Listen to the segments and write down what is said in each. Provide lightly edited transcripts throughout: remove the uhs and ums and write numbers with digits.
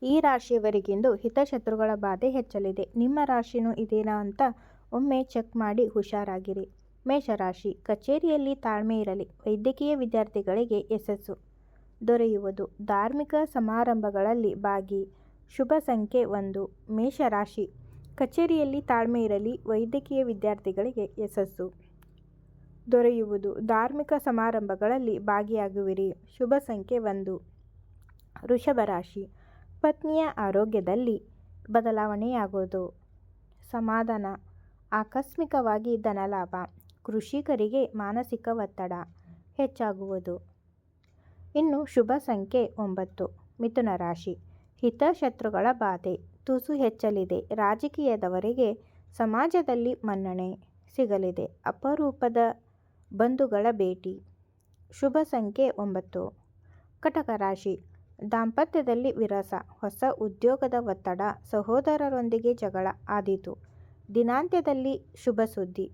ಈ ರಾಶಿಯವರಿಗಿಂದು ಹಿತಶತ್ರುಗಳ ಬಾಧೆ ಹೆಚ್ಚಲಿದೆ. ನಿಮ್ಮ ರಾಶಿನೂ ಇದೇನಾ ಅಂತ ಒಮ್ಮೆ ಚೆಕ್ ಮಾಡಿ ಹುಷಾರಾಗಿರಿ. ಮೇಷರಾಶಿ, ಕಚೇರಿಯಲ್ಲಿ ತಾಳ್ಮೆ ಇರಲಿ. ವೈದ್ಯಕೀಯ ವಿದ್ಯಾರ್ಥಿಗಳಿಗೆ ಯಶಸ್ಸು ದೊರೆಯುವುದು. ಧಾರ್ಮಿಕ ಸಮಾರಂಭಗಳಲ್ಲಿ ಭಾಗಿ. ಶುಭ ಸಂಖ್ಯೆ 1. ಮೇಷರಾಶಿ, ಕಚೇರಿಯಲ್ಲಿ ತಾಳ್ಮೆ ಇರಲಿ. ವೈದ್ಯಕೀಯ ವಿದ್ಯಾರ್ಥಿಗಳಿಗೆ ಯಶಸ್ಸು ದೊರೆಯುವುದು. ಧಾರ್ಮಿಕ ಸಮಾರಂಭಗಳಲ್ಲಿ ಭಾಗಿಯಾಗುವಿರಿ. ಶುಭ ಸಂಖ್ಯೆ 1. ವೃಷಭ ರಾಶಿ, ಪತ್ನಿಯ ಆರೋಗ್ಯದಲ್ಲಿ ಬದಲಾವಣೆಯಾಗುವುದು. ಸಮಾಧಾನ. ಆಕಸ್ಮಿಕವಾಗಿ ಧನಲಾಭ. ಕೃಷಿಕರಿಗೆ ಮಾನಸಿಕ ಒತ್ತಡ ಹೆಚ್ಚಾಗುವುದು. ಇನ್ನು ಶುಭ ಸಂಖ್ಯೆ 9. ಮಿಥುನ ರಾಶಿ, ಹಿತಶತ್ರುಗಳ ಬಾಧೆ ತುಸು ಹೆಚ್ಚಲಿದೆ. ರಾಜಕೀಯದವರಿಗೆ ಸಮಾಜದಲ್ಲಿ ಮನ್ನಣೆ ಸಿಗಲಿದೆ. ಅಪರೂಪದ ಬಂಧುಗಳ ಭೇಟಿ. ಶುಭ ಸಂಖ್ಯೆ 9. ಕಟಕ ರಾಶಿ, ದಾಂಪತ್ಯದಲ್ಲಿ ವಿರಸ. ಹೊಸ ಉದ್ಯೋಗದ ಒತ್ತಡ. ಸಹೋದರರೊಂದಿಗೆ ಜಗಳ ಆದೀತು. ದಿನಾಂತ್ಯದಲ್ಲಿ ಶುಭ ಸುದ್ದಿ.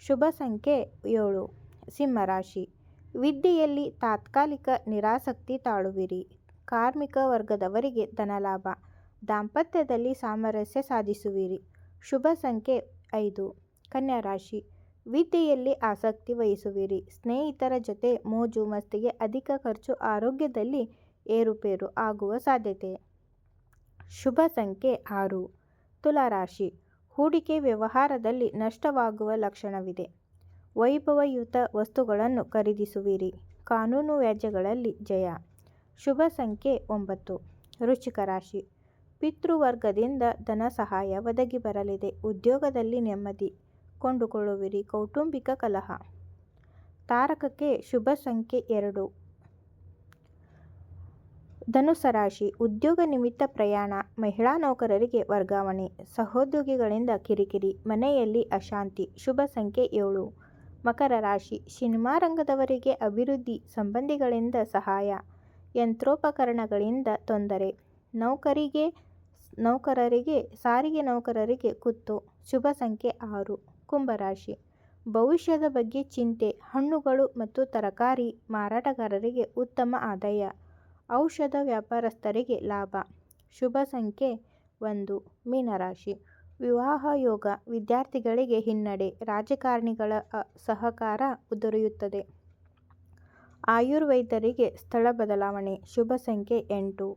ಶುಭ ಸಂಖ್ಯೆ 7. ಸಿಂಹರಾಶಿ, ವಿದ್ಯೆಯಲ್ಲಿ ತಾತ್ಕಾಲಿಕ ನಿರಾಸಕ್ತಿ ತಾಳುವಿರಿ. ಕಾರ್ಮಿಕ ವರ್ಗದವರಿಗೆ ಧನಲಾಭ. ದಾಂಪತ್ಯದಲ್ಲಿ ಸಾಮರಸ್ಯ ಸಾಧಿಸುವಿರಿ. ಶುಭ ಸಂಖ್ಯೆ 5. ಕನ್ಯಾ ರಾಶಿ, ವಿದ್ಯೆಯಲ್ಲಿ ಆಸಕ್ತಿ ವಹಿಸುವಿರಿ. ಸ್ನೇಹಿತರ ಜೊತೆ ಮೋಜು ಮಸ್ತಿಗೆ ಅಧಿಕ ಖರ್ಚು. ಆರೋಗ್ಯದಲ್ಲಿ ಏರುಪೇರು ಆಗುವ ಸಾಧ್ಯತೆ. ಶುಭ ಸಂಖ್ಯೆ 6. ತುಲಾರಾಶಿ, ಹೂಡಿಕೆ ವ್ಯವಹಾರದಲ್ಲಿ ನಷ್ಟವಾಗುವ ಲಕ್ಷಣವಿದೆ. ವೈಭವಯುತ ವಸ್ತುಗಳನ್ನು ಖರೀದಿಸುವಿರಿ. ಕಾನೂನು ವ್ಯಾಜ್ಯಗಳಲ್ಲಿ ಜಯ. ಶುಭ ಸಂಖ್ಯೆ 9. ವೃಶ್ಚಿಕ ರಾಶಿ, ಪಿತೃವರ್ಗದಿಂದ ಧನ ಸಹಾಯ ಒದಗಿ ಬರಲಿದೆ. ಉದ್ಯೋಗದಲ್ಲಿ ನೆಮ್ಮದಿ ಕೊಂಡುಕೊಳ್ಳುವಿರಿ. ಕೌಟುಂಬಿಕ ಕಲಹ. ತಾರಕಕ್ಕೆ ಶುಭ ಸಂಖ್ಯೆ 2. ಧನುಸ್ಸು ರಾಶಿ, ಉದ್ಯೋಗ ನಿಮಿತ್ತ ಪ್ರಯಾಣ. ಮಹಿಳಾ ನೌಕರರಿಗೆ ವರ್ಗಾವಣೆ. ಸಹೋದ್ಯೋಗಿಗಳಿಂದ ಕಿರಿಕಿರಿ. ಮನೆಯಲ್ಲಿ ಅಶಾಂತಿ. ಶುಭ ಸಂಖ್ಯೆ 7. ಮಕರ ರಾಶಿ, ಸಿನಿಮಾ ರಂಗದವರಿಗೆ ಅಭಿವೃದ್ಧಿ. ಸಂಬಂಧಿಗಳಿಂದ ಸಹಾಯ. ಯಂತ್ರೋಪಕರಣಗಳಿಂದ ತೊಂದರೆ. ಸಾರಿಗೆ ನೌಕರರಿಗೆ ಕುತ್ತು. ಶುಭ ಸಂಖ್ಯೆ 6. ಕುಂಭರಾಶಿ, ಭವಿಷ್ಯದ ಬಗ್ಗೆ ಚಿಂತೆ. ಹಣ್ಣುಗಳು ಮತ್ತು ತರಕಾರಿ ಮಾರಾಟಗಾರರಿಗೆ ಉತ್ತಮ ಆದಾಯ. ಔಷಧ ವ್ಯಾಪಾರಸ್ಥರಿಗೆ ಲಾಭ. ಶುಭ ಸಂಖ್ಯೆ 1. ಮೀನರಾಶಿ, ವಿವಾಹ ಯೋಗ. ವಿದ್ಯಾರ್ಥಿಗಳಿಗೆ ಹಿನ್ನಡೆ. ರಾಜಕಾರಣಿಗಳ ಸಹಕಾರ ದೊರೆಯುತ್ತದೆ. ಆಯುರ್ವೈದ್ಯರಿಗೆ ಸ್ಥಳ ಬದಲಾವಣೆ. ಶುಭ ಸಂಖ್ಯೆ 8.